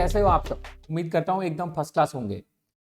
कैसे हो आप सब? उम्मीद करता हूँ एकदम फर्स्ट क्लास होंगे।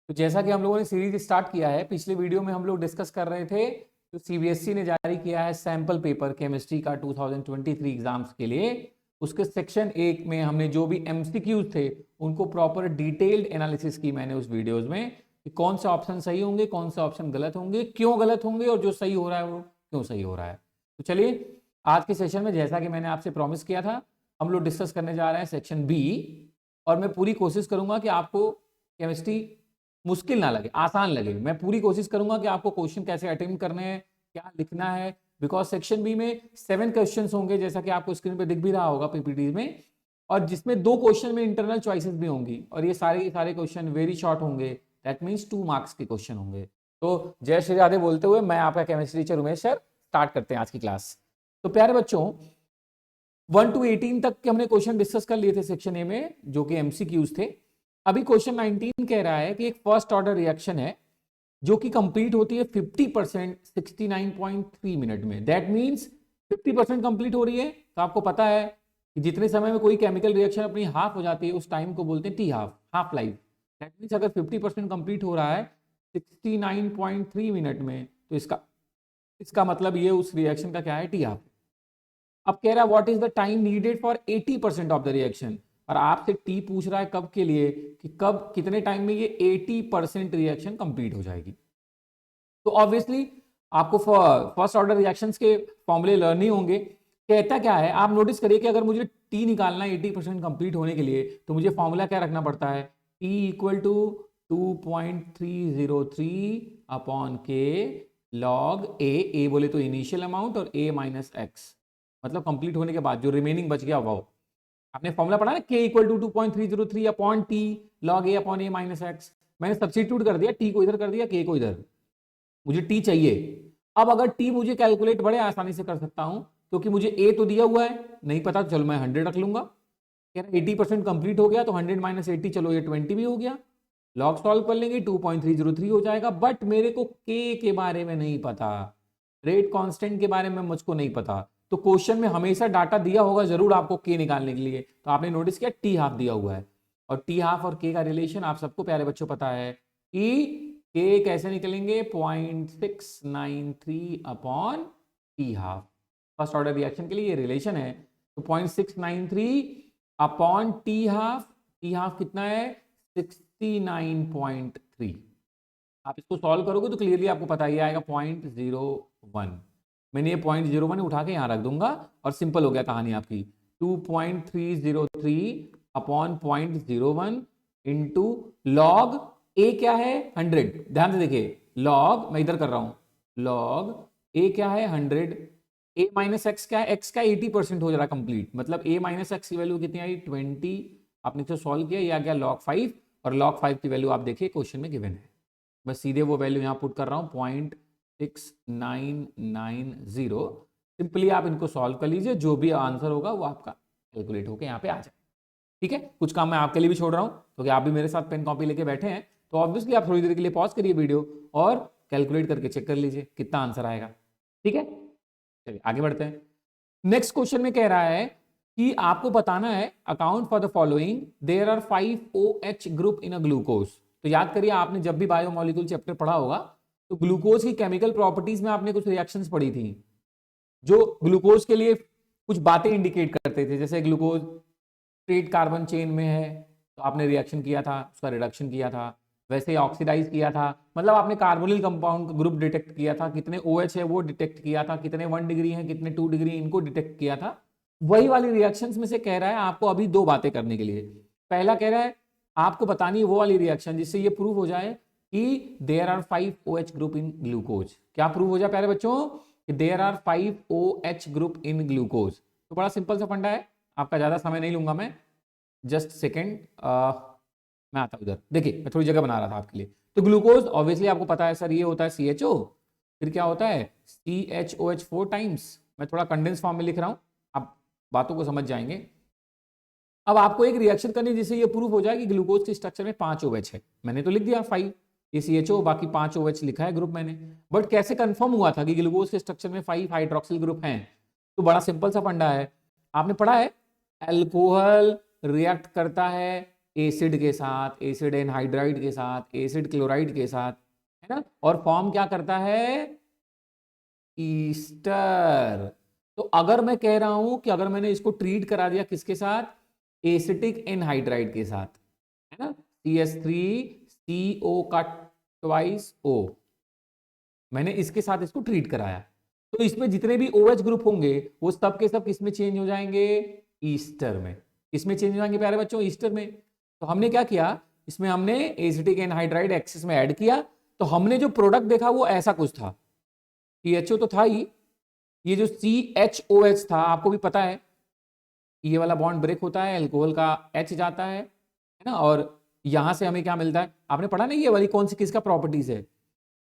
तो जैसा कि हम लोगों ने सीरीज स्टार्ट किया है, पिछले वीडियो में हम लोग डिस्कस कर रहे थे तो सीबीएसई ने जारी किया है सैंपल पेपर केमिस्ट्री का 2023 एग्जाम्स के लिए। उसके सेक्शन 1 में हमने जो भी एमसीक्यूज थे उनको प्रॉपर डिटेल्ड एनालिसिस की मैंने उस वीडियोज में कि कौन से ऑप्शन सही होंगे, कौन से ऑप्शन गलत होंगे, क्यों गलत होंगे और जो सही हो रहा है वो क्यों सही हो रहा है। तो चलिए आज के सेशन में जैसा कि मैंने आपसे प्रॉमिस किया था, हम लोग डिस्कस करने जा रहे हैं सेक्शन बी। और मैं पूरी कोशिश करूंगा कि आपको केमिस्ट्री मुश्किल ना लगे, आसान लगे। मैं पूरी कोशिश करूंगा कि आपको क्वेश्चन कैसे अटेम्प्ट करने हैं, क्या लिखना है, बिकॉज सेक्शन बी में 7 क्वेश्चन होंगे जैसा कि आपको स्क्रीन पे दिख भी रहा होगा पीपीटी में, और जिसमें 2 क्वेश्चन में इंटरनल चॉइसेस भी होंगी और ये सारे क्वेश्चन वेरी शॉर्ट होंगे। दैट मीन्स 2 मार्क्स के क्वेश्चन होंगे। तो जय श्री राधे बोलते हुए मैं आपका chemistry teacher Umesh sir start करते हैं आज की क्लास। तो प्यारे बच्चों 1 to 18 तक के हमने क्वेश्चन डिस्कस कर लिए थे सेक्शन ए में, जो कि एमसीक्यूज थे। अभी क्वेश्चन 19 कह रहा है कि एक फर्स्ट ऑर्डर रिएक्शन है जो कि कंप्लीट होती है 50% 69.3 मिनट में। दैट मींस 50% कंप्लीट हो रही है। तो आपको पता है कि जितने समय में कोई केमिकल रिएक्शन अपनी हाफ हो जाती है उस टाइम को बोलते हैं T half, half life. That means अगर 50% कंप्लीट हो रहा है 69.3 मिनट में तो इसका मतलब ये उस रिएक्शन का क्या है, टी हाफ। अब कह रहा है what is the time needed for 80% of the reaction, और आपसे टी पूछ रहा है कब के लिए, कि कब कितने टाइम में ये 80% रिएक्शन कंप्लीट हो जाएगी। तो ऑब्वियसली आपको फर्स्ट ऑर्डर रिएक्शंस के फॉर्मूले लर्न ही होंगे। कहता क्या है, आप नोटिस करिए कि अगर मुझे टी निकालना है 80% कंप्लीट होने के लिए तो मुझे फॉर्मूला क्या रखना पड़ता है, टी इक्वल टू 2.303 अपॉन के लॉग ए बोले तो इनिशियल अमाउंट और ए माइनस एक्स, मतलब कंप्लीट होने के बाद जो रिमेनिंग बच गया वो। आपने फॉर्मूला पढ़ा ना, k equal to 2.303 upon t log a upon a minus x. मैंने सब्स्टिट्यूट कर दिया, टी को इधर कर दिया, के को इधर, मुझे टी चाहिए। अब अगर टी मुझे कैलकुलेट बड़े आसानी से कर सकता हूं क्योंकि मुझे ए तो दिया हुआ है, नहीं पता तो चलो मैं 100 रख लूंगा। 80% कंप्लीट हो गया तो 100 माइनस 80, चलो ये 20 भी हो गया। लॉग सॉल्व कर लेंगे 2.303 हो जाएगा। बट मेरे को के बारे में नहीं पता, रेट कांस्टेंट के बारे में मुझको नहीं पता। तो क्वेश्चन में हमेशा डाटा दिया होगा जरूर आपको के निकालने के लिए, तो आपने नोटिस किया टी हाफ दिया हुआ है। और टी हाफ और के का रिलेशन आप सबको प्यारे बच्चों पता है कि के कैसे निकलेंगे, 0.693 upon T half. First order reaction के लिए ये रिलेशन है। तो 0.693 अपॉन टी हाफ कितना है 69.3। आप इसको सॉल्व करोगे तो क्लियरली आपको पता ही आएगा 0.01। मैंने ये 0.01 उठा के यहां रख दूंगा और सिंपल हो गया कहानी आपकी। 2.303 अपॉन 0.01 इंटू लॉग ए क्या है 100। ध्यान से देखिए, लॉग मैं इधर कर रहा हूं, लॉग ए क्या है 100, ए माइनस एक्स क्या है, एक्स का 80% हो जा रहा है कंप्लीट, मतलब ए माइनस एक्स की वैल्यू कितनी आई 20। आपने तो सॉल्व किया, ये आ गया log 5, और log 5 की वैल्यू आप देखिए क्वेश्चन में गिवन है। मैं सीधे वो वैल्यू यहां पुट कर रहा हूं 0.6990। सिंपली आप इनको सॉल्व कर लीजिए, जो भी आंसर होगा वो आपका कैलकुलेट होकर यहाँ पे आ जाए। ठीक है, कुछ काम मैं आपके लिए भी छोड़ रहा हूं क्योंकि आप भी मेरे साथ पेन कॉपी लेके बैठे हैं, तो ऑब्वियसली आप थोड़ी देर के लिए पॉज करिए वीडियो और कैलकुलेट करके चेक कर लीजिए कितना आंसर आएगा। ठीक है, चलिए आगे बढ़ते हैं। नेक्स्ट क्वेश्चन में कह रहा है कि आपको बताना है account for the following, there are 5 OH group in a glucose. तो याद करिए आपने जब भी बायोमोलिक्यूल चैप्टर पढ़ा होगा तो ग्लूकोज की केमिकल प्रॉपर्टीज में आपने कुछ रिएक्शंस पढ़ी थी जो ग्लूकोज के लिए कुछ बातें इंडिकेट करते थे, जैसे ग्लूकोज स्ट्रेट कार्बन चेन में है तो आपने रिएक्शन किया था, उसका रिडक्शन किया था। वैसे ही ऑक्सीडाइज किया था, मतलब आपने कार्बोनिल कंपाउंड ग्रुप डिटेक्ट किया था, कितने OH है वो डिटेक्ट किया था, कितने 1 डिग्री हैं कितने 2 डिग्री, इनको डिटेक्ट किया था। वही वाली रिएक्शंस में से कह रहा है आपको अभी 2 बातें करने के लिए। पहला कह रहा है आपको बतानी है वो वाली रिएक्शन जिससे ये प्रूव हो जाए कि there are 5 OH group in glucose. क्या प्रूव हो जाए प्यारे बच्चों, कि there are 5 OH group in glucose. तो बड़ा सिंपल सा फंडा है, आपका ज्यादा समय नहीं लूंगा मैं, जस्ट सेकेंड मैं आता हूं उधर। देखिए मैं थोड़ी जगह बना रहा था आपके लिए। तो ग्लूकोज ऑब्वियसली आपको पता है सर, ये होता है CHO, फिर क्या होता है CHOH 4 टाइम्स। मैं थोड़ा कंडेंस फॉर्म में लिख रहा हूं, आप बातों को समझ जाएंगे। अब आपको एक रिएक्शन करनी जिससे ये प्रूफ हो जाए कि ग्लूकोज के स्ट्रक्चर में 5 OH है। मैंने तो लिख दिया 5, ये CHO, बाकी 5 OH लिखा है ग्रुप मैंने। बट कैसे कंफर्म हुआ था कि ग्लूकोज के स्ट्रक्चर में 5 हाइड्रोक्सिल ग्रुप हैं? तो बड़ा सिंपल सा फंडा है, आपने पढ़ा है अल्कोहल रिएक्ट करता है एसिड के साथ, एसिड एनहाइड्राइड के साथ, एसिड क्लोराइड के साथ, है ना, और फॉर्म क्या करता है, ईस्टर। तो अगर मैं कह रहा हूं कि अगर मैंने इसको ट्रीट करा दिया किसके साथ, एसिटिक एनहाइड्राइड के साथ, है ना, CH3CO का ट्वाइस O, मैंने इसके साथ इसको ट्रीट कराया, तो इसमें जितने भी OH ग्रुप होंगे वो सब के सब किसमें चेंज हो जाएंगे, ईस्टर में। किसमें चेंज हो जाएंगे प्यारे बच्चों, ईस्टर में। तो हमने क्या किया, इसमें हमने एसिटिक एनहाइड्राइड एक्सेस में ऐड किया, तो हमने जो प्रोडक्ट देखा वो ऐसा कुछ था, CHO तो था ही, ये जो CHOH था आपको भी पता है, ये वाला बॉन्ड ब्रेक होता है, अल्कोहल का H जाता है ना, और यहां से हमें क्या मिलता है, आपने पढ़ा ना, ये वाली कौन सी किसका प्रॉपर्टीज है,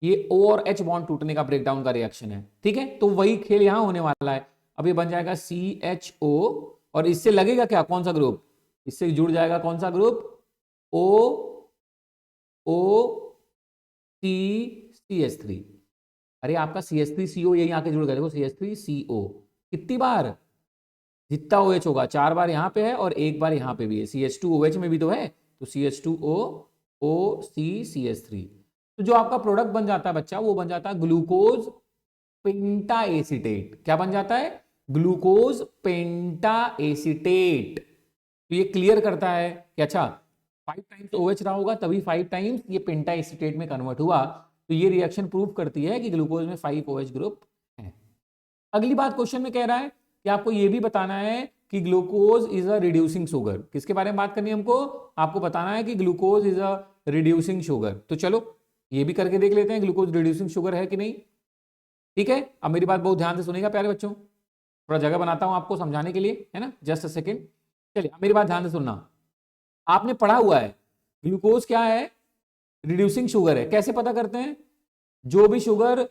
ये O और H बॉन्ड टूटने का, ब्रेकडाउन का रिएक्शन है, ठीक है। तो वही खेल यहां होने वाला है। अब ये बन जाएगा CHO, और इससे लगेगा क्या, कौन सा ग्रुप, इससे जुड़ जाएगा कौन सा ग्रुप, OCCH3। अरे आपका CH3CO यही आके जुड़ गया, देखो CH3CO कितनी बार, जितना OH होगा 4 बार यहां पे है और 1 बार यहां पे भी है, CH2OH में भी तो है, तो CH2O OCCH3। तो जो आपका प्रोडक्ट बन जाता है बच्चा, वो बन जाता है ग्लूकोज पेंटा एसीटेट। क्या बन जाता है, ग्लूकोज पेंटा एसीटेट। तो ये क्लियर करता है कि अच्छा 5 टाइम्स OH रहा होगा तभी 5 टाइम्स ये पेंटा एसीटेट में कन्वर्ट हुआ। तो ये रिएक्शन प्रूव करती है कि ग्लूकोज में 5 OH ग्रुप है। अगली बात क्वेश्चन में कह रहा है कि आपको ये भी बताना है कि glucose is a reducing sugar. किसके बारे में बात करनी है हमको, आपको बताना है कि glucose is a reducing sugar. तो चलो ये भी करके देख लेते हैं ग्लूकोज रिड्यूसिंग शुगर है कि नहीं। ठीक है, अब मेरी बात बहुत ध्यान से सुनेगा प्यारे बच्चों, थोड़ा जगह बनाता हूं आपको समझाने के लिए, है ना, जस्ट अ सेकेंड। चलिए अब मेरी बात ध्यान से सुनना, आपने पढ़ा हुआ है ग्लूकोज क्या है, रिड्यूसिंग शुगर है। कैसे पता करते हैं, जो भी शुगर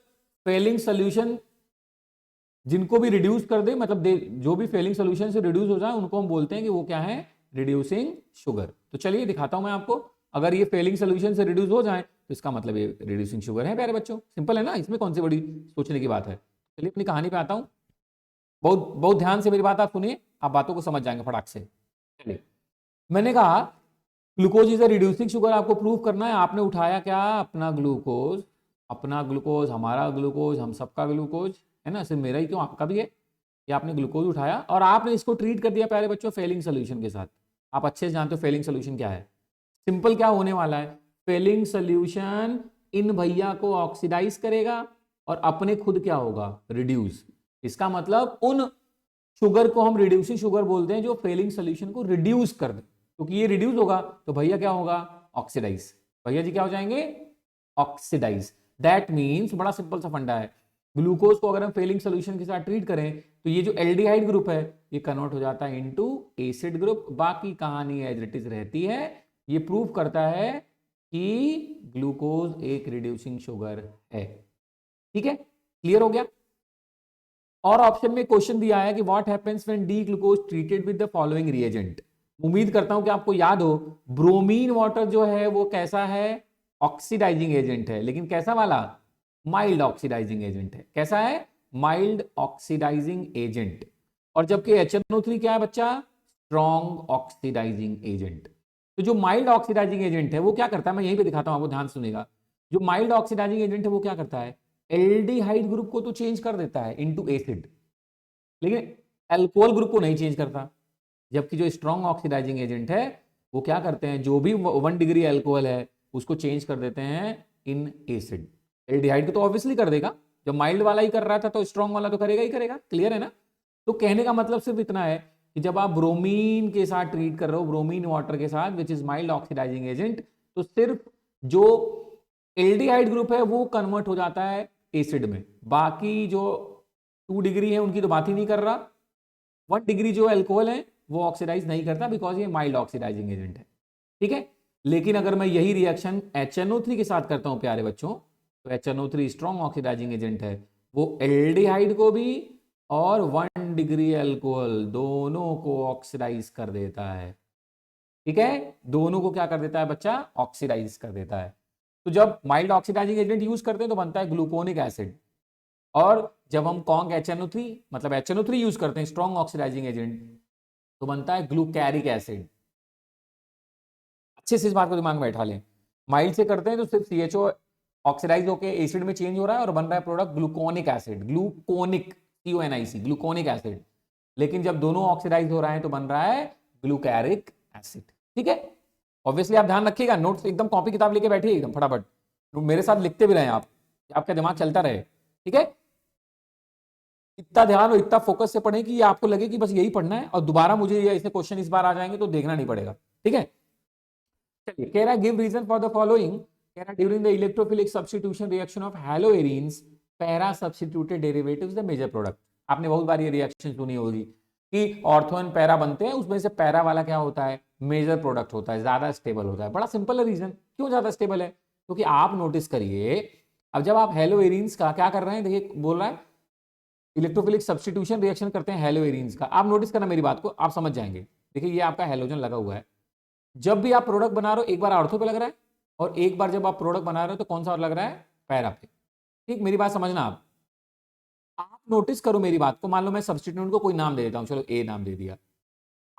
फेलिंग सोल्यूशन जिनको भी रिड्यूस कर दे, मतलब जो भी फेलिंग सोल्यूशन से रिड्यूस हो जाए उनको हम बोलते हैं कि वो क्या है, रिड्यूसिंग शुगर। तो चलिए दिखाता हूं मैं आपको, अगर ये फेलिंग सोल्यूशन से रिड्यूस हो जाए तो इसका मतलब ये रिड्यूसिंग शुगर है प्यारे बच्चों। सिंपल है ना, इसमें कौन सी बड़ी सोचने की बात है। चलिए अपनी कहानी पे आता हूं, बहुत बहुत ध्यान से मेरी बात आप सुनिए, आप बातों को समझ जाएंगे फटाक से। चलिए मैंने कहा glucose is a reducing sugar, आपको प्रूव करना है। आपने उठाया क्या, अपना ग्लूकोज, अपना ग्लूकोज, हमारा ग्लूकोज, हम सबका ग्लूकोज, है ना, सिर्फ मेरा ही क्यों, आपका भी है। ये आपने ग्लूकोज उठाया और आपने इसको ट्रीट कर दिया प्यारे बच्चों फेलिंग सोल्यूशन के साथ। आप अच्छे से जानते हो फेलिंग सोल्यूशन क्या है। सिंपल क्या होने वाला है, फेलिंग सोल्यूशन इन भैया को ऑक्सीडाइज करेगा और अपने खुद क्या होगा, रिड्यूस। इसका मतलब उन शुगर को हम रिड्यूसिंग शुगर बोलते हैं जो फेलिंग सोल्यूशन को रिड्यूस कर दे, क्योंकि ये रिड्यूस होगा तो भैया क्या होगा, ऑक्सीडाइज। भैया जी क्या हो जाएंगे, ऑक्सीडाइज। दैट मीन्स बड़ा सिंपल सा फंडा है, ग्लूकोज को अगर हम फेलिंग सोल्यूशन के साथ ट्रीट करें तो ये जो एल्डिहाइड ग्रुप है ये कन्वर्ट हो जाता है इनटू एसिड ग्रुप। बाकी कहानी एज इट इज रहती है। ये प्रूव करता है कि ग्लूकोज एक रिड्यूसिंग शुगर है। ठीक है, क्लियर हो गया। और ऑप्शन में क्वेश्चन दिया है कि what happens when D glucose treated with the following reagent. उम्मीद करता हूं कि आपको याद हो, ब्रोमीन वाटर जो है वो कैसा है, ऑक्सीडाइजिंग एजेंट है, लेकिन कैसा वाला, माइल्ड ऑक्सीडाइजिंग एजेंट है। कैसा है, माइल्ड ऑक्सीडाइजिंग एजेंट। और जबकि HNO3 क्या है बच्चा, स्ट्रॉन्ग ऑक्सीडाइजिंग एजेंट। तो जो माइल्ड ऑक्सीडाइजिंग एजेंट है वो क्या करता है, मैं यहीं पे दिखाता हूं आपको, ध्यान सुनेगा। जो माइल्ड ऑक्सीडाइजिंग एजेंट है वो क्या करता है, एल्डिहाइड ग्रुप को तो चेंज कर देता है इनटू एसिड, लेकिन अल्कोहल ग्रुप को नहीं चेंज करता। जबकि जो स्ट्रॉन्ग ऑक्सीडाइजिंग एजेंट है वो क्या करते हैं, जो भी 1 डिग्री अल्कोहल है उसको चेंज कर देते हैं इन एसिड। एल्डिहाइड को तो ऑब्वियसली कर देगा, जब माइल्ड वाला ही कर रहा था तो स्ट्रॉन्ग वाला तो करेगा ही करेगा। क्लियर है ना। तो कहने का मतलब सिर्फ इतना है कि जब आप ब्रोमीन के साथ ट्रीट कर रहे हो, ब्रोमीन वाटर के साथ which is mild oxidising agent, तो सिर्फ जो एल्डिहाइड ग्रुप है वो कन्वर्ट हो जाता है एसिड में। बाकी जो 2 डिग्री है उनकी तो बात ही नहीं कर रहा। 1 डिग्री जो अल्कोहल है वो ऑक्सीडाइज नहीं करता बिकॉज ये माइल्ड ऑक्सीडाइजिंग एजेंट है। ठीक है, लेकिन अगर मैं यही रिएक्शन HNO3 के साथ करता हूं प्यारे बच्चों, तो HNO3 स्ट्रॉन्ग ऑक्सीडाइजिंग एजेंट है, वो एल्डिहाइड को भी और 1 डिग्री अल्कोहल दोनों को ऑक्सीडाइज कर देता है। ठीक है, दोनों को क्या कर देता है बच्चा, ऑक्सीडाइज कर देता है। तो जब माइल्ड ऑक्सीडाइजिंग एजेंट यूज करते हैं तो बनता है ग्लूकोनिक एसिड, और जब हम कॉन्ग HNO3 मतलब HNO3 यूज करते हैं स्ट्रॉन्ग ऑक्सीडाइजिंग एजेंट, तो बनता है ग्लूकैरिक एसिड। अच्छे से इस बात को दिमाग में बैठा लें। माइल्ड से करते हैं तो सिर्फ CHO ऑक्सीडाइज होकर एसिड में चेंज हो रहा है और बन रहा है product gluconic acid, gluconic CONIC, gluconic acid. लेकिन जब दोनों ऑक्सीडाइज हो रहा है तो बन रहा है ग्लूकैरिक एसिड। ठीक है, ऑब्वियसली आप ध्यान रखिएगा, नोट्स एकदम कॉपी किताब लेके बैठिए एकदम फटाफट, मेरे साथ लिखते भी रहे आप, आपका दिमाग चलता रहे। ठीक है, इतना ध्यान और इतना फोकस से पढ़ें कि आपको लगे कि बस यही पढ़ना है और दोबारा मुझे ये ऐसे क्वेश्चन इस बार आ जाएंगे तो देखना नहीं पड़ेगा। ठीक है, चलिए कह रहा है give reason for the following. कह रहा है during the electrophilic substitution reaction of haloarenes para substituted derivatives the major product. आपने बहुत बार ये रिएक्शन सुनी होगी कि ऑर्थो एंड पैरा बनते हैं, उसमें से पैरा वाला क्या होता है, मेजर प्रोडक्ट होता है, ज्यादा स्टेबल होता है। बड़ा सिंपल है रीजन, क्यों ज्यादा स्टेबल है, क्योंकि आप नोटिस करिए अब जब आप हैलोएरिन्स का क्या कर रहे हैं, देखिए बोल रहा है इलेक्ट्रोफिलिक सब्स्टिट्यूशन रिएक्शन करते हैं हैलोएरिन्स का, आप नोटिस करना मेरी बात को, आप समझ जाएंगे। देखिए ये आपका हैलोजन लगा हुआ है, जब भी आप प्रोडक्ट बना रहे हो एक बार ऑर्थो पे लग रहा है और एक बार जब आप प्रोडक्ट बना रहे हो तो कौन सा और लग रहा है, पैरा पे। ठीक, मेरी बात समझना आप नोटिस करो मेरी बात को। मान लो मैं सब्स्टिट्यूएंट को कोई नाम दे देता हूं, चलो ए नाम दे दिया,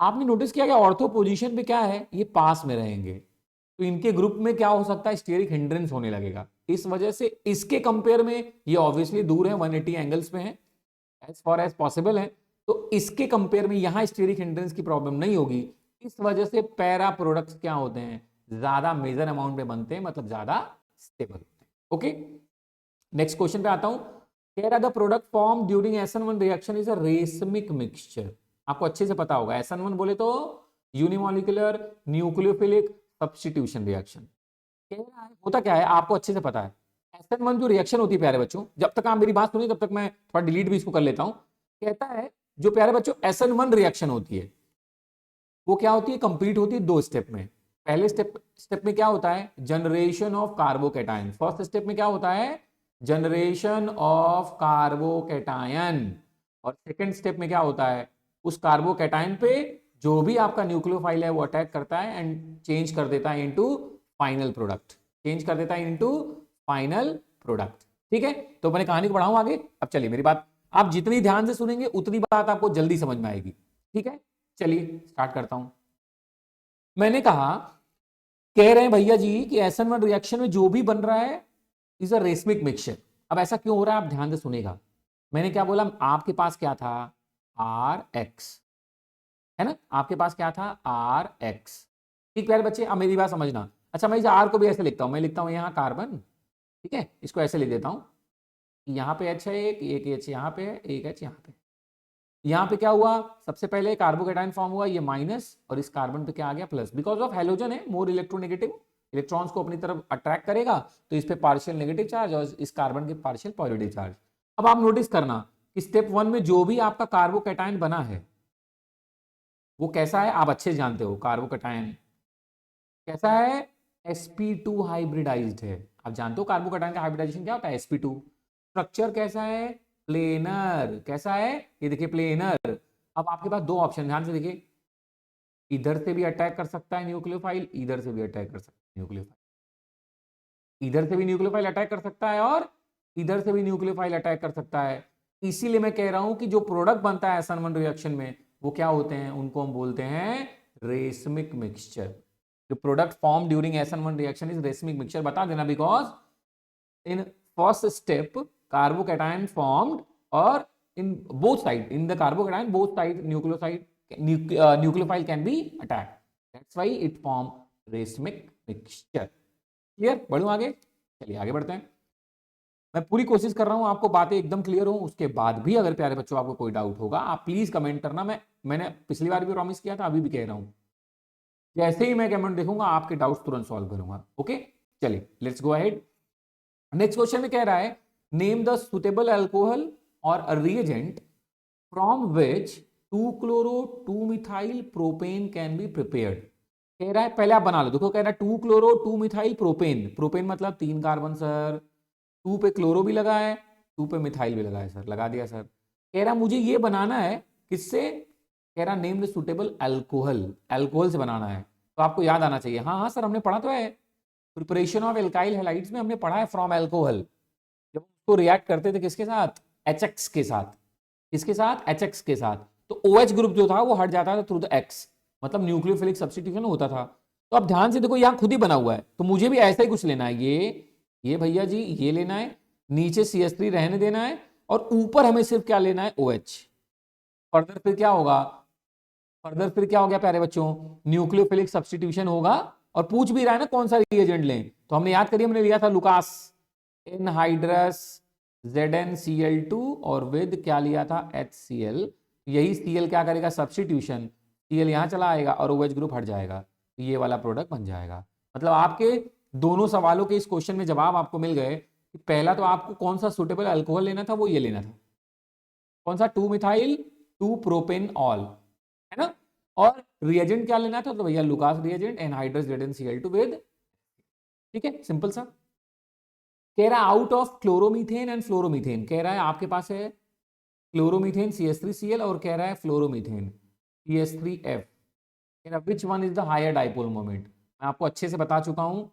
आपने नोटिस किया कि ऑर्थो पोजीशन पे क्या है, ये पास में रहेंगे, तो इनके ग्रुप में क्या हो सकता है, स्टेरिक हिंड्रेंस होने लगेगा। इस वजह से इसके कंपेयर में ये ऑब्वियसली दूर है, 180 एंगल्स पे है, एज फार एज पॉसिबल है, तो इसके कंपेयर में यहां स्टेरिक हिंड्रेंस की प्रॉब्लम नहीं होगी। इस वजह से पैरा प्रोडक्ट्स क्या होते हैं, ज्यादा मेजर अमाउंट में बनते हैं, मतलब ज्यादा स्टेबल होते हैं। ओके, नेक्स्ट क्वेश्चन पे आता हूं। कह रहा the product form during SN1 reaction is a racemic mixture. आपको अच्छे से पता होगा SN1 बोले तो यूनिमोलिकुलर न्यूक्लियोफिलिक सब्स्टिट्यूशन रिएक्शन। कह रहा है होता क्या है, आपको अच्छे से पता है। SN1 जो रिएक्शन होती है प्यारे बच्चों, जब तक आप मेरी बात सुनिए तब तक मैं थोड़ा डिलीट भी इसको कर लेता हूं। कहता है जो प्यारे बच्चों SN1 रिएक्शन होती है वो क्या होती है, कंप्लीट होती है 2 स्टेप में। पहले स्टेप में क्या होता है, generation of carbocation. First step में क्या होता है, जनरेशन ऑफ कार्बोकैटायन। और सेकंड स्टेप में क्या होता है, उस कार्बोकैटायन पे जो भी आपका न्यूक्लियोफाइल है वो अटैक करता है एंड चेंज कर देता है इनटू फाइनल प्रोडक्ट, चेंज कर देता है इनटू फाइनल प्रोडक्ट। ठीक है, तो मैंने कहानी को बढ़ाऊं आगे। अब चलिए मेरी बात आप जितनी ध्यान से सुनेंगे उतनी बात आपको जल्दी समझ में आएगी। ठीक है, चलिए स्टार्ट करता हूं। मैंने कहा कह रहे हैं भैया जी कि SN1 रिएक्शन में जो भी बन रहा है इज अ रेसमिक मिक्सचर। अब ऐसा क्यों हो रहा है, आप ध्यान से सुनेगा। मैंने क्या बोला, आपके पास क्या था, RX है ना, आपके पास क्या था, RX। ठीक प्यारे बच्चे, अब मेरी बात समझना। अच्छा मैं इस R को भी ऐसे लिखता हूं, मैं लिखता हूं यहां कार्बन, ठीक है, इसको ऐसे लिख देता हूं, यहां पे H है, एक H यहां पे है, एक H यहां पे। यहां पे क्या हुआ, सबसे पहले कार्बोकैटायन फॉर्म हुआ, ये माइनस, और इस कार्बन पे क्या आ गया, प्लस। बिकॉज ऑफ हैलोजन है, मोर इलेक्ट्रोनेगेटिव, इलेक्ट्रॉन्स को अपनी तरफ अट्रैक्ट करेगा, तो इस पे पार्शियल नेगेटिव चार्ज और इस कार्बन के पार्शियल पॉजिटिव चार्ज। अब आप नोटिस करना कि स्टेप 1 में जो भी आपका कार्बोकैटायन बना है वो कैसा है, आप अच्छे से जानते हो कार्बोकैटायन कैसा है, sp2 हाइब्रिडाइज्ड है। आप जानते हो कार्बोकैटायन का हाइब्रिडाइजेशन क्या होता है, sp2। स्ट्रक्चर कैसा है, प्लेनर। कैसा है, ये देखिए प्लेनर। अब आपके पास 2 ऑप्शन, ध्यान से देखिए, इधर से भी अटैक कर सकता है न्यूक्लियोफाइल, इधर से भी अटैक कर सकता है न्यूक्लियोफाइल, इधर से भी न्यूक्लियोफाइल अटैक कर सकता है और इधर से भी न्यूक्लियोफाइल अटैक कर सकता है। इसीलिए मैं कह रहा हूं कि जो प्रोडक्ट बनता है SN1 रिएक्शन में वो क्या होते हैं, उनको हम बोलते हैं रेसमिक मिक्सचर। जो product form during SN1 reaction is racemic mixture. बता देना because in first step carbocation formed और in both side, in the carbocation both side nucleophile can be attacked, that's why it form racemic mixture। Clear, बढ़ूं आगे, चलिए आगे बढ़ते हैं। मैं पूरी कोशिश कर रहा हूं आपको बातें एकदम क्लियर हो, उसके बाद भी अगर प्यारे बच्चों आपको कोई डाउट होगा आप प्लीज कमेंट करना। मैंने पिछली बार भी प्रॉमिस किया था, अभी भी कह रहा हूं, जैसे ही मैं कमेंट देखूंगा आपके डाउट्स तुरंत सॉल्व करूंगा। ओके, चलिए let's go ahead. Next question में कह रहा है name the suitable alcohol or a reagent from which 2-chloro-2-methyl propane can be prepared। कह रहा है पहले आप बना लो, देखो कह रहा है 2-chloro-2-methyl propane, प्रोपेन मतलब 3 कार्बन सर, 2 पे क्लोरो भी लगा है, 2 पे मिथाइल भी लगा है सर, लगा दिया सर। कह रहा मुझे ये बनाना है किससे, कह रहा name the suitable alcohol, alcohol से बनाना है। तो आपको याद आना चाहिए, हाँ हाँ सर हमने पढ़ा तो है, प्रिपरेशन ऑफ एल्काइल हैलाइड्स में हमने पढ़ा है फ्रॉम अल्कोहल, जब उसको रिएक्ट करते थे किसके साथ, HX के साथ, किसके साथ, HX के साथ, तो OH ग्रुप जो था वो हट जाता था थ्रू द X, मतलब न्यूक्लियोफिलिक सब्स्टिट्यूशन होता था। तो अब ध्यान से देखो, यहां खुद ही बना हुआ है, तो मुझे भी ऐसा ही कुछ लेना है। ये भैया जी ये लेना है, नीचे CH3 रहने देना है, और ऊपर हमें सिर्फ क्या लेना है, OH। फर्दर फिर क्या होगा, फर्दर फिर क्या हो गया प्यारे बच्चों, न्यूक्लियोफिलिक सब्स्टिट्यूशन होगा। और पूछ भी रहा है ना कौन सा रिएजेंट लें, तो हमने याद करिए, हमने लिया था लुकास एनहाइड्रस ZnCl2 और विद क्या लिया था, HCl। यही Cl क्या करेगा, सब्स्टिट्यूशन, Cl यहां चला आएगा और OH ग्रुप हट जाएगा, तो ये वाला प्रोडक्ट बन जाएगा। मतलब आपके दोनों सवालों के इस क्वेश्चन में जवाब आपको मिल गए कि पहला तो आपको कौन सा सुटेबल अल्कोहल लेना था, वो ये लेना था, कौन सा, 2 मिथाइल 2 प्रोपेनॉल, है ना। और रिएजेंट क्या लेना था, तो भैया Lucas reagent anhydrous ZnCl2 with, ठीक है, सिंपल सा। कह रहा है out of chloromethane and fluoromethane, कह रहा है आपके पास है क्लोरोमीथेन CH3Cl और कह रहा है फ्लोरोमीथेन CH3F, कह रहा which one is the higher dipole moment. मैं आपको अच्छे से बता चुका हूं,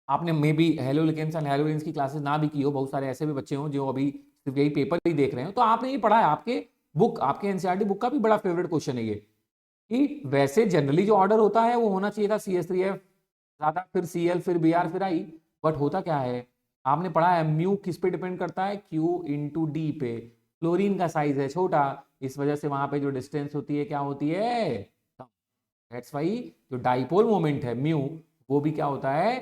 आपने मे बी हेलोलिकेंस एंड हेलोलिन्स की क्लासेस ना भी की हो, बहुत सारे ऐसे भी बच्चे हो जो अभी सिर्फ यही पेपर ही देख रहे हो, तो आपने ये पढ़ा है, आपके बुक, आपके एनसीईआरटी बुक का भी बड़ा फेवरेट क्वेश्चन है ये, कि वैसे जनरली जो ऑर्डर होता है वो होना चाहिए था CH3F ज्यादा, फिर Cl, फिर Br, फिर I, बट होता क्या है, आपने पढ़ा है म्यू किस पे डिपेंड करता है, Q/D पे। क्लोरीन का साइज है छोटा, इस वजह से वहां पे जो डिस्टेंस होती है क्या होती है, कम। दैट्स व्हाई जो डाइपोल मोमेंट है म्यू, वो भी क्या होता है,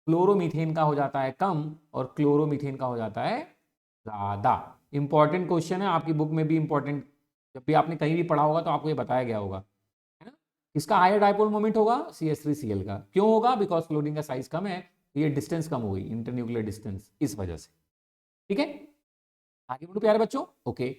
क्लोरोमीथेन का हो जाता है कम और क्लोरोमीथेन का हो जाता है ज्यादा। इंपॉर्टेंट क्वेश्चन है, आपकी बुक में भी इंपॉर्टेंट, जब भी आपने कहीं भी पढ़ा होगा तो आपको ये बताया गया होगा, है ना। किसका हायर डाइपोल मोमेंट होगा, CH3Cl का। क्यों होगा, बिकॉज क्लोरीन का साइज कम है, ये डिस्टेंस कम होगी, इंटरन्यूक्लियर डिस्टेंस, इस वजह से। ठीक है, आगे बढ़ो प्यारे बच्चों। ओके,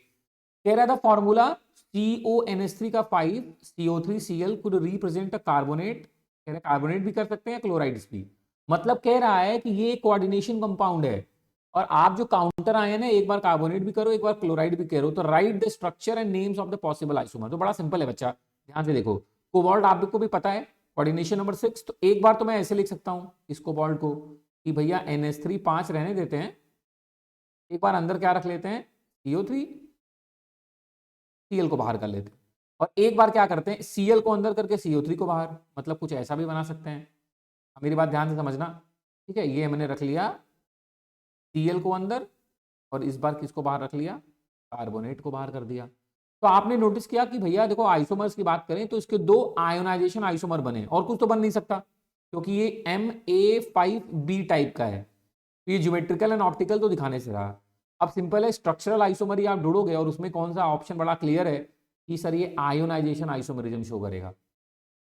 कह रहा था फॉर्मूला CONH3 का 5 CO3Cl could represent a carbonate, कह रहा कार्बोनेट भी कर सकते हैं क्लोराइड्स भी, मतलब कह रहा है कि ये कोऑर्डिनेशन कंपाउंड है, और आप जो काउंटर आए हैं ना, एक बार कार्बोनेट भी करो एक बार क्लोराइड भी करो, तो right the structure and names of the possible isomer. तो बड़ा सिंपल है बच्चा, ध्यान से देखो, कोबाल्ट आपको भी पता है कोऑर्डिनेशन नंबर 6, तो एक बार तो मैं ऐसे लिख सकता हूं इस कोबाल्ट को कि भैया NH3 5 रहने देते हैं, एक बार अंदर क्या रख लेते हैं, CO3, Cl को बाहर कर लेते हैं, और एक बार क्या करते हैं, Cl को अंदर करके CO3 को बाहर, मतलब कुछ ऐसा भी बना सकते हैं। मेरी बात ध्यान से समझना, ठीक है, ये मैंने रख लिया Cl को अंदर, और इस बार किसको बाहर रख लिया, कार्बोनेट को बाहर कर दिया। तो आपने नोटिस किया कि भैया देखो, आइसोमर्स की बात करें तो इसके 2 आयोनाइजेशन आइसोमर बने, और कुछ तो बन नहीं सकता, क्योंकि ये Ma5B टाइप का है, तो ये ज्योमेट्रिकल एंड ऑप्टिकल तो दिखाने से रहा। अब सिंपल है, स्ट्रक्चरल आइसोमर ही आप ढूंढोगे, और उसमें कौन सा ऑप्शन बड़ा क्लियर है कि सर ये आयोनाइजेशन आइसोमरिज्म शो करेगा,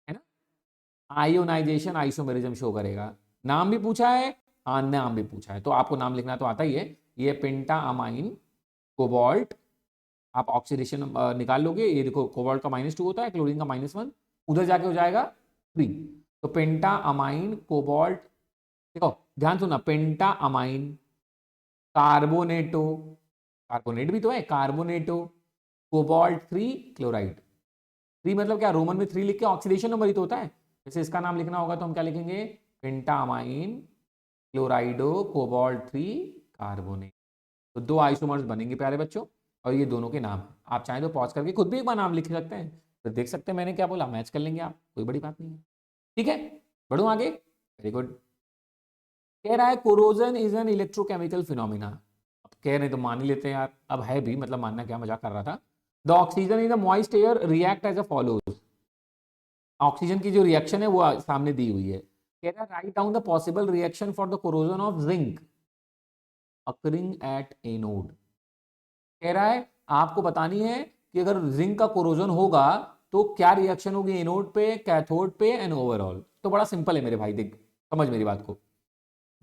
है ना, आयोनाइजेशन आइसोमरिज्म शो करेगा। नाम भी पूछा है, हाँ नाम भी पूछा है, तो आपको नाम लिखना तो आता ही है, ये पेंटा अमाइन कोबाल्ट, आप ऑक्सीडेशन निकाल लोगे, ये देखो कोबाल्ट का -2 होता है, क्लोरीन का -1, उधर जाके हो जाएगा 3, तो पेंटा अमाइन कोबाल्ट, देखो ध्यान सुनना, पेंटा अमाइन कार्बोनेटो, कार्बोनेट भी तो है, कार्बोनेटो कोबाल्ट 3 क्लोराइड, 3 मतलब क्या, रोमन में 3 लिख के ऑक्सीडेशन नंबर ही तो होता है, जैसे इसका नाम लिखना होगा तो हम क्या लिखेंगे, पेंटामाइन क्लोराइडो कोबाल्ट 3 कार्बोनेट। तो 2 आइसोमर्स बनेंगे प्यारे बच्चों, और ये दोनों के नाम, आप चाहें तो पॉज करके खुद भी एक बार नाम लिख सकते हैं, तो देख सकते हैं मैंने क्या बोला, मैच कर लेंगे आप, कोई बड़ी बात नहीं है। ठीक है, बढ़ो आगे, वेरी गुड। कह रहा है corrosion is an electrochemical phenomena, अब कह रहे तो मान ही लेते हैं यार, अब है भी, मतलब मानना क्या, मजाक कर रहा था। The oxygen in the moist air react as a follows, oxygen की जो रिएक्शन है वो सामने दी हुई है। कह रहा है write down the possible reaction for the corrosion of zinc occurring at anode, कह रहा है आपको बतानी है कि अगर जिंक का कोरोजन होगा तो क्या रिएक्शन होगी एनोड पे, कैथोड पे एंड ओवरऑल। तो बड़ा सिंपल है मेरे भाई, देख समझ मेरी बात को,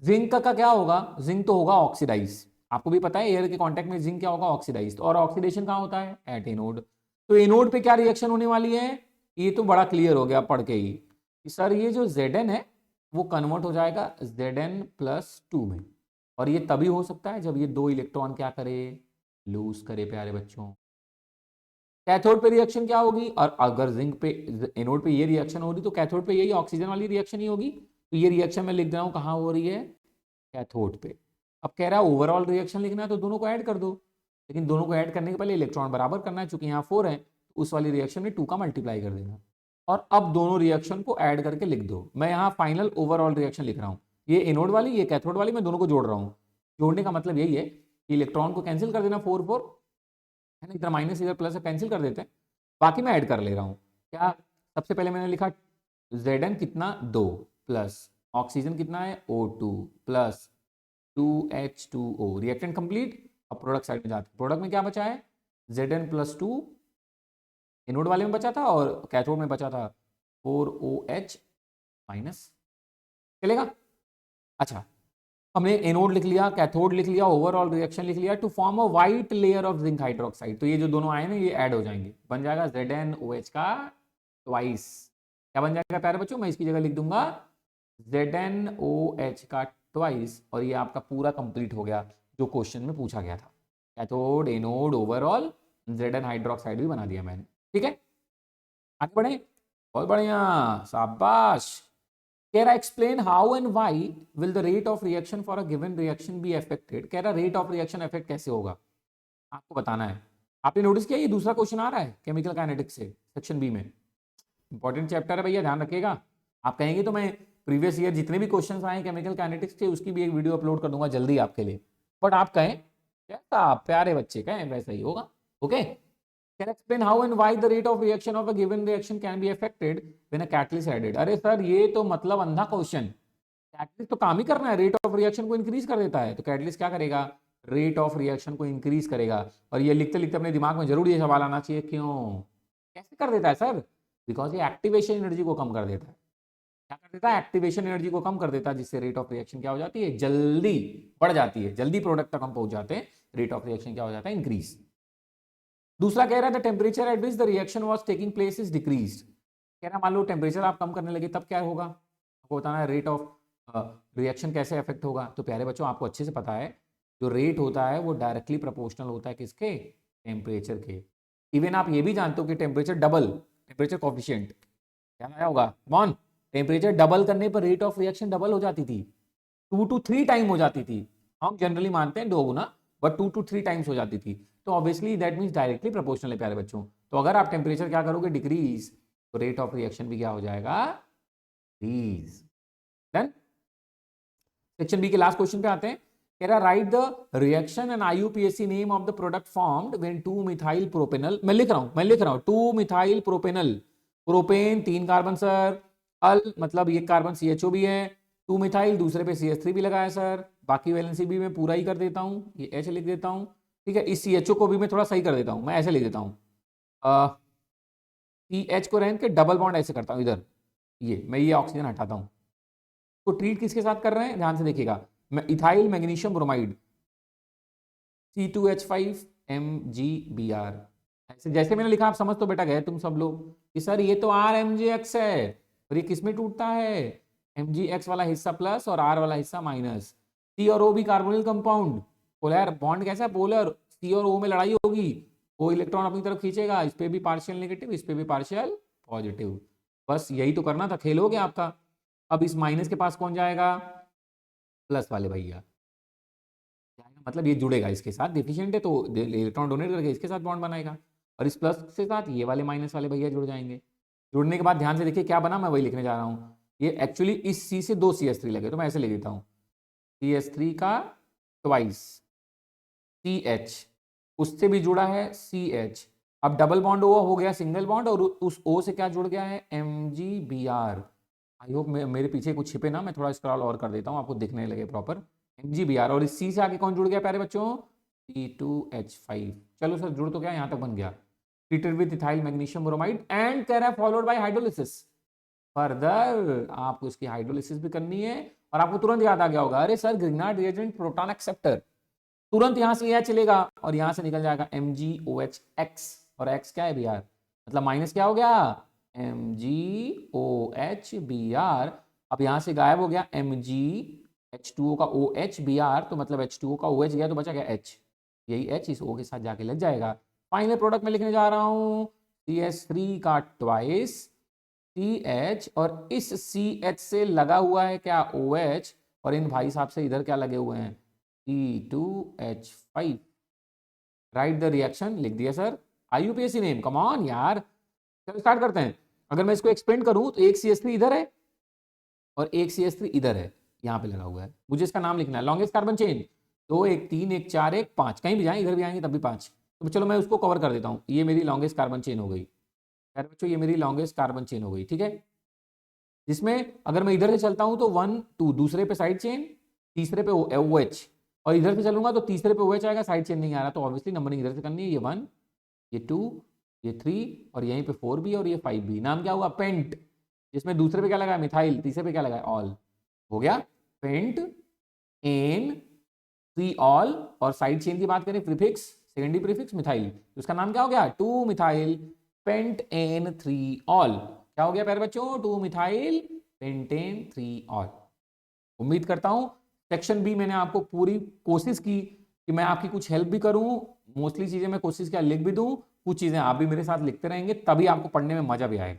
जिंक का क्या होगा, जिंक तो होगा ऑक्सीडाइज, आपको भी पता है एयर के कांटेक्ट में जिंक क्या होगा, ऑक्सीडाइज, और ऑक्सीडेशन कहां होता है, एट एनोड। तो एनोड पे क्या रिएक्शन होने वाली है, ये तो बड़ा क्लियर हो गया पढ़ के ही कि सर ये जो Zn है वो कन्वर्ट हो जाएगा Zn+2 में, और ये तभी हो सकता है जब ये 2 इलेक्ट्रॉन क्या करे, लूज करे प्यारे बच्चों। कैथोड पे रिएक्शन क्या होगी, और अगर जिंक पे, एनोड पे ये रिएक्शन हो रही तो कैथोड पे यही ऑक्सीजन वाली रिएक्शन ही होगी, तो ये रिएक्शन मैं लिख रहा हूं कहां हो रही है, कैथोड पे। अब कह रहा है ओवरऑल रिएक्शन लिखना है तो दोनों को ऐड कर दो, लेकिन दोनों को ऐड करने के पहले इलेक्ट्रॉन बराबर करना है, चूंकि यहाँ 4 है तो उस वाली रिएक्शन में 2 का मल्टीप्लाई कर देना। और अब दोनों रिएक्शन को ऐड करके लिख दो। मैं यहाँ फाइनल ओवरऑल रिएक्शन लिख रहा हूँ, ये एनोड वाली ये कैथोड वाली, मैं दोनों को जोड़ रहा हूँ। जोड़ने का मतलब यही है कि इलेक्ट्रॉन को कैंसिल कर देना, 4 4 है ना, इधर माइनस इधर प्लस कैंसिल कर देते हैं, बाकी मैं ऐड कर ले रहा हूँ। क्या, सबसे पहले मैंने लिखा Zn कितना 2 प्लस ऑक्सीजन कितना है O2 plus 2H2O, reactant complete. अब प्रोडक्ट साइड में जाते हैं, प्रोडक्ट में क्या बचा है Zn प्लस 2 एनोड वाले में बचा था और कैथोड में बचा था 4OH माइनस, चलेगा। अच्छा, हमने एनोड लिख लिया, कैथोड लिख लिया, ओवरऑल रिएक्शन लिख लिया, to form a white layer of zinc hydroxide. तो ये जो दोनों आए ना ये ऐड हो जाएंगे, बन जाएगा ZnOH का ट्वाइस। क्या बन जाएगा प्यारे बच्चों, मैं इसकी जगह लिख दूंगा ZnOH का ट्वाइस, और ये आपका पूरा कंप्लीट हो गया जो क्वेश्चन में पूछा गया था। Cathode, anode, overall, Zn hydroxide भी बना दिया मैंने। ठीक है, आगे बढ़े, बहुत बढ़िया, शाबाश। कह रहा explain how and why will the rate of reaction for a given reaction be affected. कह रहा रेट ऑफ रिएक्शन अफेक्ट कैसे होगा, आपको बताना है। आपने नोटिस किया ये दूसरा क्वेश्चन आ रहा है केमिकल काइनेटिक्स से, सेक्शन बी में। इंपॉर्टेंट चैप्टर है भैया, ध्यान रखिएगा। आप कहेंगे तो मैं प्रीवियस ईयर जितने भी क्वेश्चन आए केमिकल काइनेटिक्स के उसकी भी एक वीडियो अपलोड कर दूंगा जल्दी आपके लिए। बट आप कहें कैसा प्यारे बच्चे कहें वैसा ही होगा। Okay, can explain how and why the rate of reaction of a given reaction can be affected when a catalyst added। अरे सर ये तो मतलब अंधा क्वेश्चन, कैटलिस्ट तो काम ही करना है, रेट ऑफ रिएक्शन को इंक्रीज कर देता है, तो कैटलिस्ट क्या करेगा, रेट ऑफ रिएक्शन को इंक्रीज करेगा। और ये लिखते लिखते अपने दिमाग में जरूर ये सवाल आना चाहिए, क्यों, कैसे कर देता है सर, बिकॉज ये एक्टिवेशन एनर्जी को कम कर देता है। क्या कर देता है, एक्टिवेशन एनर्जी को कम कर देता है, जिससे रेट ऑफ रिएक्शन क्या हो जाती है, जल्दी बढ़ जाती है, जल्दी प्रोडक्ट तक हम पहुंच जाते हैं, रेट ऑफ रिएक्शन क्या हो जाता है, इंक्रीज। दूसरा कह रहा है the temperature at which the reaction was taking place is decreased. कह रहा मान लो टेम्परेचर आप कम करने लगे तब क्या होगा, आपको बताना है रेट ऑफ रिएक्शन कैसे अफेक्ट होगा। तो प्यारे बच्चों आपको अच्छे से पता है जो रेट होता है वो डायरेक्टली प्रोपोर्शनल होता है किसके, टेम्परेचर के। इवन आप ये भी जानते हो कि टेम्परेचर डबल, टेम्परेचर कोफिशिएंट क्या आया होगा, कौन, टेम्परेचर डबल करने पर रेट ऑफ रिएक्शन डबल हो जाती थी, 2 to 3 टाइम हो जाती थी। हम जनरली मानते हैं 2 गुना, बट 2 to 3 टाइम्स हो जाती थी। तो obviously that means directly proportional है प्यारे बच्चों। तो अगर आप टेम्परेचर क्या करोगे, डिक्रीज, तो रेट ऑफ रिएक्शन भी क्या हो जाएगा, डिक्रीज। देन सेक्शन बी के लास्ट क्वेश्चन पे आते हैं। कह रहा write the reaction and IUPAC name of the product formed when 2 methyl propanal, मैं लिख रहा हूं 2 methyl propanal, propane 3 carbon sir, al मतलब ये कार्बन CHO भी है, 2 मिथाइल दूसरे पे CH3 भी लगा है सर, बाकी वैलेंसी भी मैं पूरा ही कर देता हूं, ये H लिख देता हूं। ठीक है, इस CHO को भी मैं थोड़ा सही कर देता हूं, मैं ऐसे लिख देता हूं, CH को रहने के डबल बॉन्ड ऐसे करता हूं इधर, ये मैं ये ऑक्सीजन हटाता हूं। तो ट्रीट किसके साथ कर रहे हैं, ध्यान से देखिएगा, मैं ethyl magnesium bromide C2H5 MgBr, ऐसे जैसे मैंने लिखा आप समझ तो बेटा गए तुम सब लोग कि सर ये तो RMgX है, और ये किसमें टूटता है, MgX वाला हिस्सा प्लस और R वाला हिस्सा माइनस। C और O भी कार्बोनिल कंपाउंड, पोलर बॉन्ड कैसा है, पोलर, C और O में लड़ाई होगी, वो इलेक्ट्रॉन अपनी तरफ खींचेगा, इस पे भी पार्शियल नेगेटिव, इस पे भी पार्शियल पॉजिटिव। बस यही तो करना था, खेल हो गया आपका। अब इस माइनस के पास कौन जाएगा, प्लस वाले भैया जाएगा, मतलब ये जुड़ेगा इसके साथ, डिफिशिएंट है तो इलेक्ट्रॉन डोनेट करके इसके साथ बॉन्ड बनाएगा, और इस प्लस के साथ ये वाले माइनस वाले भैया जुड़ जाएंगे। जुड़ने के बाद ध्यान से देखिए क्या बना, मैं वही लिखने जा रहा हूँ। ये एक्चुअली इस C से 2 CH3 लगे, तो मैं ऐसे लिख देता हूँ CH3 का ट्वाइस CH, उससे भी जुड़ा है CH, अब डबल बॉन्ड O हो गया सिंगल बॉन्ड, और उस O से क्या जुड़ गया है, MgBr। आई होप मेरे पीछे कुछ छिपे ना, मैं थोड़ा स्क्रॉल और कर देता हूँ आपको दिखने लगे प्रॉपर, MgBr। और इस C से आगे कौन जुड़ गया प्यारे बच्चों, C2H5। चलो सर जुड़ तो क्या यहाँ तक बन गया, treated with ethyl magnesium bromide and कह रहा है फॉलोड बाय हाइड्रोलिसिस। फर्दर आपको इसकी हाइड्रोलिसिस भी करनी है, और आपको तुरंत याद आ गया होगा, अरे sir Grignard reagent proton acceptor, तुरंत यहां से यह चलेगा और यहां से निकल जाएगा MgOHX, और X क्या है Br, मतलब माइनस क्या हो गया, MgOHBr। अब यहां से गायब हो गया MgH2O का OHBr, तो मतलब H2O का OH गया तो बचा गया H, यही H इस O के साथ जाके लग जाएगा। फाइनल प्रोडक्ट में लिखने जा रहा हूं CH3 का ट्वाइस CH, और इस CH से लगा हुआ है क्या OH, और इन भाई साहब से इधर क्या लगे हुए हैं C2H5। राइट द रिएक्शन लिख दिया sir, IUPAC name, come on यार, चलो स्टार्ट करते हैं। अगर मैं इसको एक्सपेंड करूं तो एक CH3 इधर है और एक CH3 इधर है, यहां पे लगा हुआ है। मुझे इसका नाम लिखना है, लॉन्गेस्ट कार्बन चेन 2 1 3 1 4 1 5, कहीं भी जाए इधर भी आएंगे तब भी 5। तो चलो मैं उसको कवर कर देता हूं, ये मेरी लॉन्गेस्ट कार्बन चेन हो गई। खैर बच्चों ये मेरी लॉन्गेस्ट कार्बन चेन हो गई, ठीक है। जिसमें अगर मैं इधर से चलता हूं तो 1 2, दूसरे पे साइड चेन, तीसरे पे OH, और इधर से चलूंगा तो तीसरे पे OH आएगा, साइड चेन नहीं आ रहा, तो ऑब्वियसली नंबरिंग इधर से करनी है। ये 1, ये 2, ये 3 और यहीं पे 4 भी और ये 5 भी। नाम क्या हुआ? पेंट। जिसमें दूसरे पे क्या लगा है? मिथाइल। तीसरे पे क्या लगा है? ऑल। हो गया पेंट एन 3 ऑल। और साइड चेन की बात करें, प्रीफिक्स, सेकेंडरी प्रीफिक्स मिथाइल, तो उसका नाम क्या हो गया? 2 मिथाइल पेंट एन 3 ऑल। क्या हो गया प्यारे बच्चों? 2 मिथाइल पेंटेन 3 ऑल। उम्मीद करता हूं सेक्शन बी मैंने आपको पूरी कोशिश की कि मैं आपकी कुछ हेल्प भी करूं। मोस्टली चीजें मैं कोशिश किया लिख भी दूं, कुछ चीजें आप भी मेरे साथ लिखते रहेंगे, तभी आपको पढ़ने में मजा भी आएगा।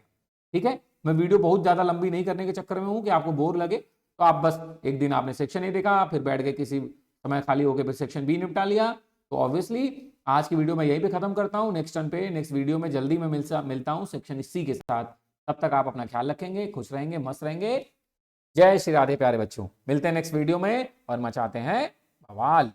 ठीक है, मैं वीडियो बहुत ज्यादा लंबी नहीं करने के चक्कर में हूं कि आपको बोर लगे। तो आप बस एक दिन आपने सेक्शन ए देखा, फिर बैठ गए किसी समय खाली होकर फिर सेक्शन बी निपटा लिया, तो ऑब्वियसली आज की वीडियो मैं यहीं पे खत्म करता हूं। नेक्स्ट टर्न पे नेक्स्ट वीडियो में जल्दी मैं मिलता हूं सेक्शन सी के साथ। तब तक आप अपना ख्याल रखेंगे, खुश रहेंगे, मस्त रहेंगे। जय श्री राधे प्यारे बच्चों, मिलते हैं नेक्स्ट वीडियो में और मचाते हैं बवाल।